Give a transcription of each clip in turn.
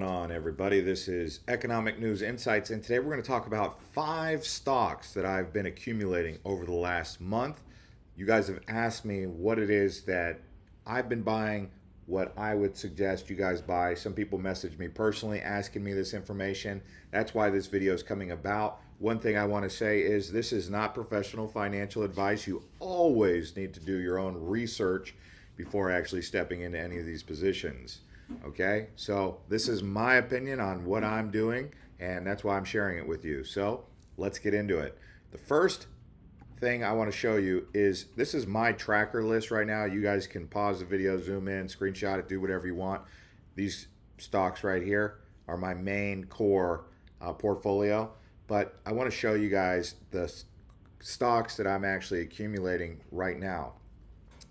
On everybody, this is Economic News Insights, and today we're going to talk about 5 stocks that I've been accumulating over the last month. You guys have asked me what it is that I've been buying, what I would suggest you guys buy. Some people message me personally asking me this information. That's why this video is coming about. One thing I want to say is this is not professional financial advice. You always need to do your own research before actually stepping into any of these positions. Okay, so this is my opinion on what I'm doing, and that's why I'm sharing it with you. So let's get into it. The first thing I want to show you is this is my tracker list right now. You guys can pause the video, zoom in, screenshot it, do whatever you want. These stocks right here are my main core portfolio, but I want to show you guys the stocks that I'm actually accumulating right now.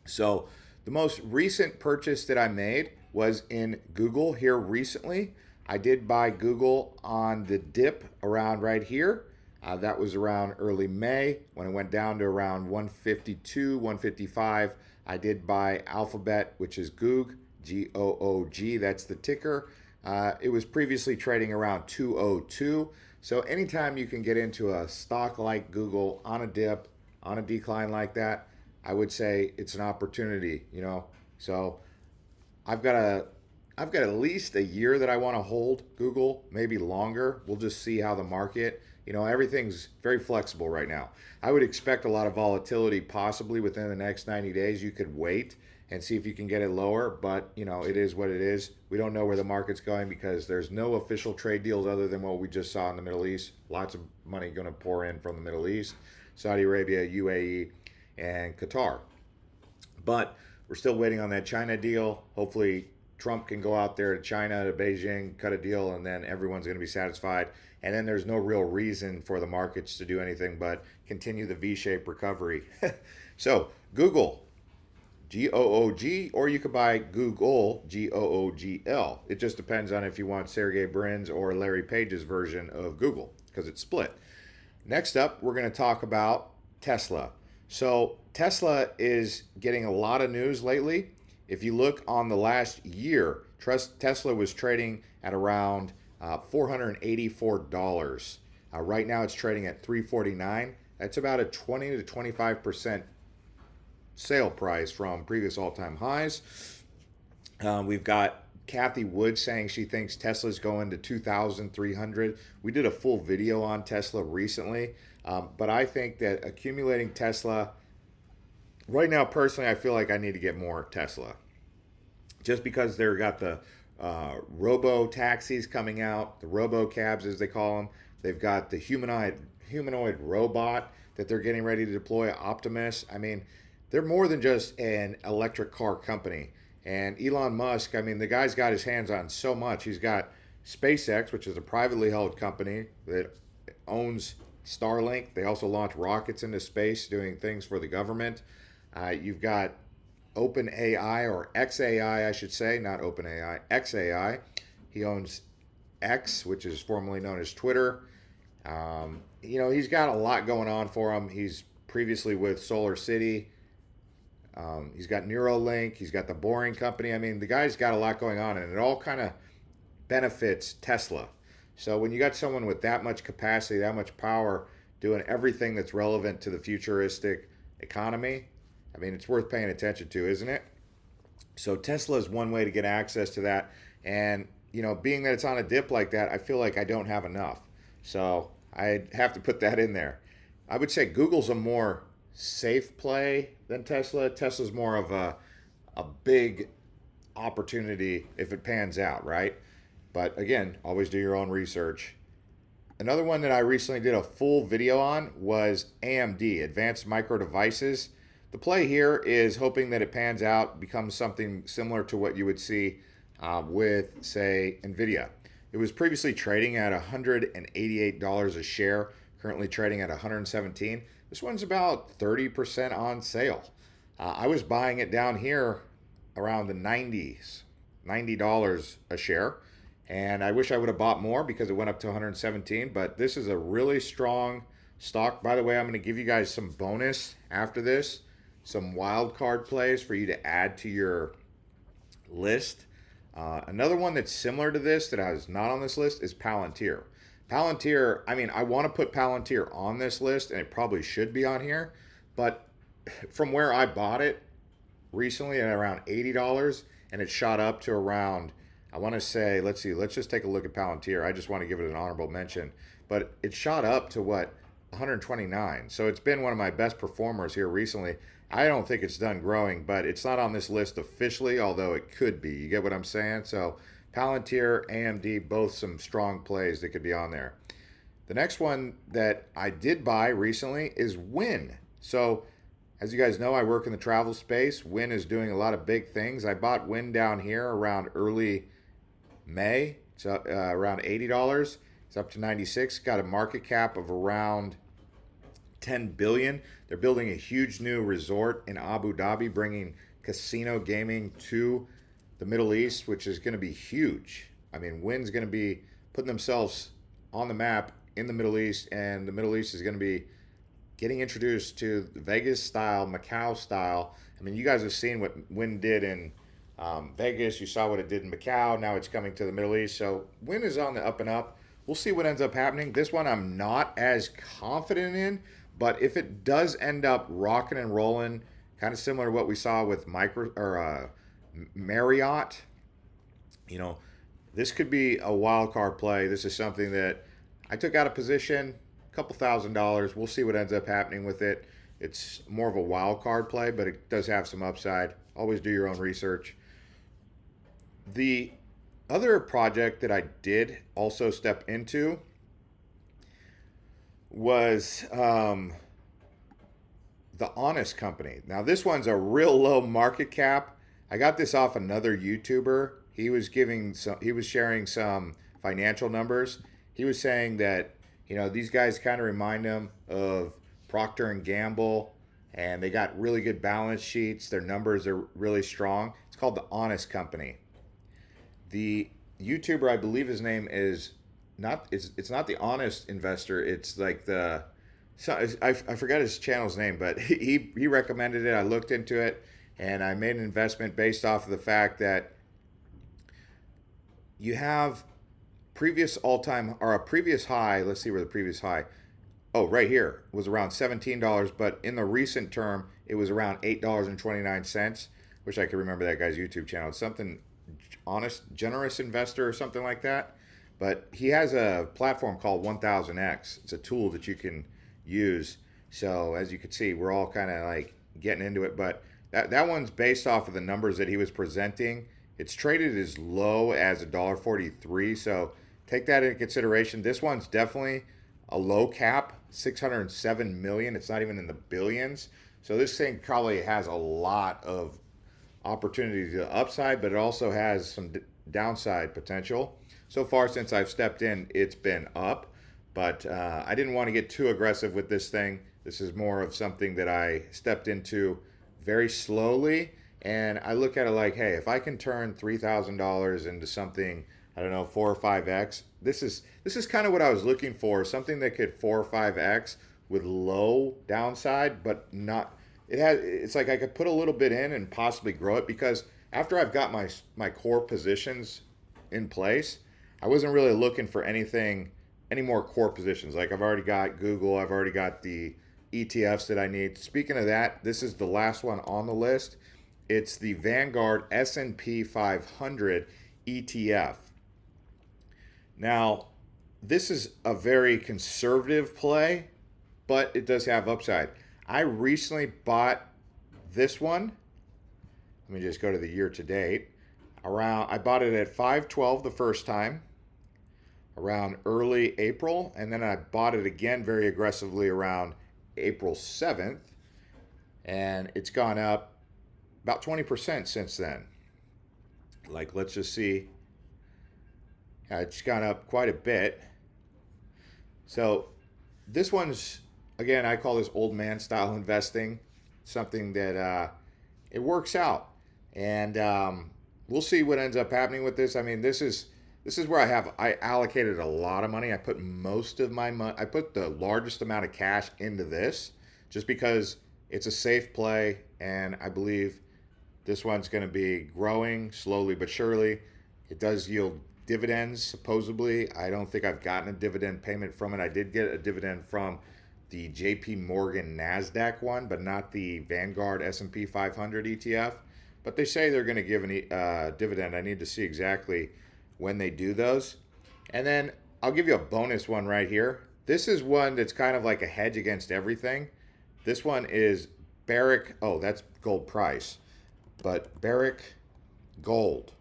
So the most recent purchase that I made was in Google here recently. I did buy Google on the dip around right here. That was around early May when it went down to around 152, 155. I did buy Alphabet, which is Goog, G-O-O-G, that's the ticker. It was previously trading around 202. So anytime you can get into a stock like Google on a dip, on a decline like that, I would say it's an opportunity, So I've got at least a year that I want to hold Google, maybe longer. We'll just see how the market, everything's very flexible right now. I would expect a lot of volatility possibly within the next 90 days. You could wait and see if you can get it lower, but it is what it is. We don't know where the market's going because there's no official trade deals other than what we just saw in the Middle East. Lots of money going to pour in from the Middle East, Saudi Arabia, UAE, and Qatar. But we're still waiting on that China deal. Hopefully Trump can go out there to China, to Beijing, cut a deal, and then everyone's going to be satisfied. And then there's no real reason for the markets to do anything but continue the V-shaped recovery. So Google, G-O-O-G, or you could buy Google, G-O-O-G-L. It just depends on if you want Sergey Brin's or Larry Page's version of Google because it's split. Next up, we're going to talk about Tesla. So Tesla is getting a lot of news lately. If you look on the last year, Tesla was trading at around $484. Right now it's trading at $349. That's about a 20 to 25% sale price from previous all-time highs. We've got Kathy Wood saying she thinks Tesla's going to 2,300. We did a full video on Tesla recently, but I think that accumulating Tesla, right now personally, I feel like I need to get more Tesla. Just because they've got the robo-taxis coming out, the robo-cabs as they call them. They've got the humanoid robot that they're getting ready to deploy, Optimus. I mean, they're more than just an electric car company. And Elon Musk, the guy's got his hands on so much. He's got SpaceX, which is a privately held company that owns Starlink. They also launch rockets into space doing things for the government. You've got OpenAI, or XAI, I should say, not OpenAI, XAI. He owns X, which is formerly known as Twitter. He's got a lot going on for him. He's previously with Solar City. He's got Neuralink. He's got the Boring Company. The guy's got a lot going on, and it all kind of benefits Tesla. So when you got someone with that much capacity, that much power, doing everything that's relevant to the futuristic economy, it's worth paying attention to, isn't it? So Tesla is one way to get access to that. And, being that it's on a dip like that, I feel like I don't have enough. So I have to put that in there. I would say Google's a more safe play than Tesla. Tesla's more of a big opportunity if it pans out, right? But again, always do your own research. Another one that I recently did a full video on was AMD, Advanced Micro Devices. The play here is hoping that it pans out, becomes something similar to what you would see with, say, NVIDIA. It was previously trading at $188 a share, currently trading at $117. This one's about 30% on sale. I was buying it down here around the 90s, $90 a share. And I wish I would have bought more because it went up to 117. But this is a really strong stock. By the way, I'm going to give you guys some bonus after this, some wild card plays for you to add to your list. Another one that's similar to this that is not on this list is Palantir. Palantir, I mean, I want to put Palantir on this list, and it probably should be on here, but from where I bought it recently at around $80, and it shot up to around, I want to say, let's see, let's just take a look at Palantir. I just want to give it an honorable mention, but it shot up to what, 129. So it's been one of my best performers here recently. I don't think it's done growing, but it's not on this list officially, although it could be. You get what I'm saying? So Palantir, AMD, both some strong plays that could be on there. The next one that I did buy recently is Win. So as you guys know, I work in the travel space. Win is doing a lot of big things. I bought Win down here around early May. It's around $80. It's up to 96. Got a market cap of around 10 billion. They're building a huge new resort in Abu Dhabi, bringing casino gaming to the Middle East, which is going to be huge. I mean, Win's going to be putting themselves on the map in the Middle East, and the Middle East is going to be getting introduced to Vegas style, Macau style. I mean, you guys have seen what Win did in Vegas. You saw what it did in Macau. Now it's coming to the Middle East. So Win is on the up and up. We'll see what ends up happening. This one I'm not as confident in, but if it does end up rocking and rolling, kind of similar to what we saw with Marriott, you know, this could be a wild card play. This is something that I took out of position, a couple $1,000s. We'll see what ends up happening with it. It's more of a wild card play, but it does have some upside. Always do your own research. The other project that I did also step into was the Honest Company. Now this one's a real low market cap. I got this off another YouTuber. He was sharing some financial numbers. He was saying that, you know, these guys kind of remind him of Procter and Gamble, and they got really good balance sheets. Their numbers are really strong. It's called the Honest Company. The YouTuber, I believe his name is not, it's not the Honest Investor. It's like I forgot his channel's name, but he recommended it. I looked into it, and I made an investment based off of the fact that you have previous all-time, or a previous high. Let's see where the previous high, oh, right here, was around $17, but in the recent term, it was around $8.29. Wish I could remember that guy's YouTube channel. It's something Honest, Generous Investor or something like that. But he has a platform called 1000X. It's a tool that you can use. So as you can see, we're all kind of like getting into it. But that one's based off of the numbers that he was presenting. It's traded as low as $1.43. So take that into consideration. This one's definitely a low cap, 607 million. It's not even in the billions. So this thing probably has a lot of opportunity to the upside, but it also has some downside potential. So far, since I've stepped in, it's been up, but I didn't want to get too aggressive with this thing. This is more of something that I stepped into very slowly, and I look at it like, hey, if I can turn $3,000 into something, I don't know, 4 or 5x, this is kind of what I was looking for, something that could 4 or 5x with low downside, but not. It's like I could put a little bit in and possibly grow it, because after I've got my core positions in place, I wasn't really looking for any more core positions. Like I've already got Google, I've already got the ETFs that I need. Speaking of that, this is the last one on the list. It's the Vanguard S&P 500 ETF. Now, this is a very conservative play, but it does have upside. I recently bought this one. Let me just go to the year to date. I bought it at 512 the first time, around early April, and then I bought it again very aggressively around April 7th, and it's gone up about 20% since then. Like, let's just see. It's gone up quite a bit. So this one's, again, I call this old man style investing, something that it works out, and we'll see what ends up happening with this. I mean, this is where I allocated a lot of money. I put most of my money, I put the largest amount of cash into this, just because it's a safe play, and I believe this one's going to be growing slowly but surely. It does yield dividends, supposedly. I don't think I've gotten a dividend payment from it. I did get a dividend from the JP Morgan NASDAQ one, but not the Vanguard S&P 500 ETF. But they say they're going to give a dividend. I need to see exactly when they do those. And then I'll give you a bonus one right here. This is one that's kind of like a hedge against everything. This one is Barrick. Oh, that's gold price. But Barrick Gold.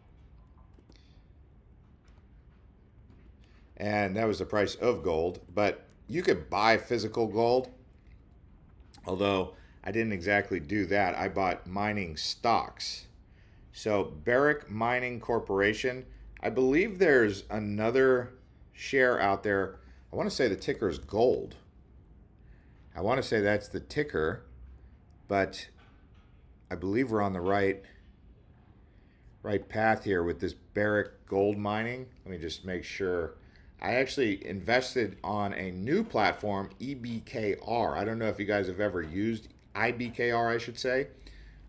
And that was the price of gold. But you could buy physical gold, although I didn't exactly do that. I bought mining stocks. So Barrick Mining Corporation, I believe there's another share out there. I want to say the ticker is gold. I want to say that's the ticker, but I believe we're on the right path here with this Barrick Gold Mining. Let me just make sure. I actually invested on a new platform, EBKR. I don't know if you guys have ever used IBKR, I should say.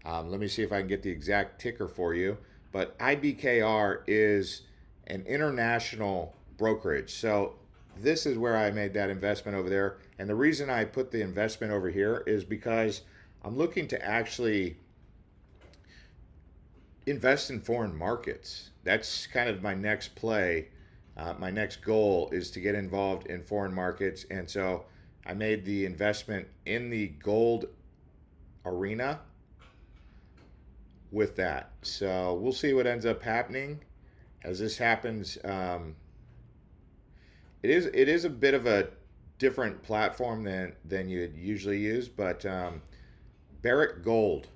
Let me see if I can get the exact ticker for you. But IBKR is an international brokerage. So this is where I made that investment over there. And the reason I put the investment over here is because I'm looking to actually invest in foreign markets. That's kind of my next play. My next goal is to get involved in foreign markets. And so I made the investment in the gold arena with that. So we'll see what ends up happening as this happens. It is a bit of a different platform than you'd usually use, but Barrick Gold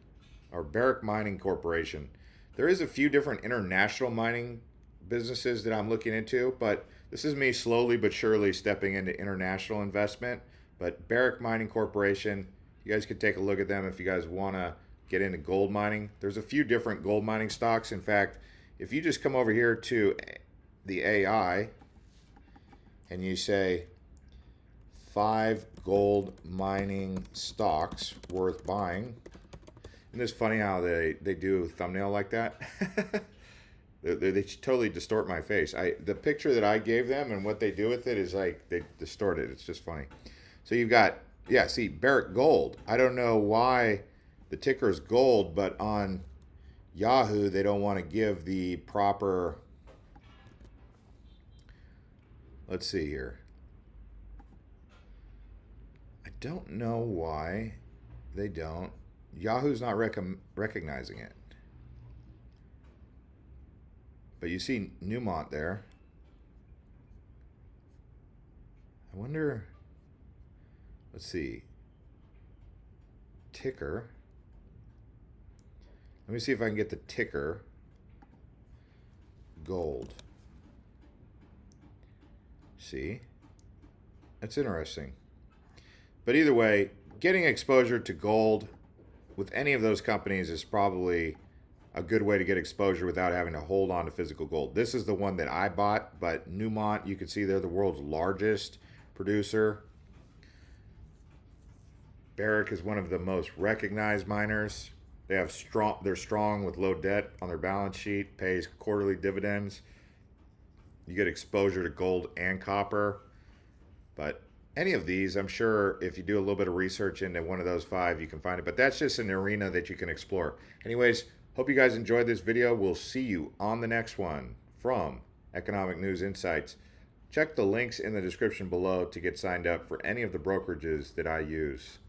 or Barrick Mining Corporation. There is a few different international mining businesses that I'm looking into, but this is me slowly but surely stepping into international investment. But Barrick Mining Corporation, you guys could take a look at them if you guys want to get into gold mining. There's a few different gold mining stocks. In fact, if you just come over here to the AI and you say 5 gold mining stocks worth buying, and it's funny how they do a thumbnail like that. They totally distort my face. The picture that I gave them and what they do with it is like they distort it. It's just funny. So you've got, yeah, see, Barrick Gold. I don't know why the ticker is gold, but on Yahoo they don't want to give the proper. Let's see here. I don't know why they don't. Yahoo's not recognizing it. But you see Newmont there. I wonder, let's see, ticker. Let me see if I can get the ticker. Gold. See? That's interesting. But either way, getting exposure to gold with any of those companies is probably a good way to get exposure without having to hold on to physical gold. This is the one that I bought, but Newmont, you can see they're the world's largest producer. Barrick is one of the most recognized miners. They're strong with low debt on their balance sheet, pays quarterly dividends. You get exposure to gold and copper. But any of these, I'm sure if you do a little bit of research into one of those 5, you can find it. But that's just an arena that you can explore. Anyways, hope you guys enjoyed this video. We'll see you on the next one from Economic News Insights. Check the links in the description below to get signed up for any of the brokerages that I use.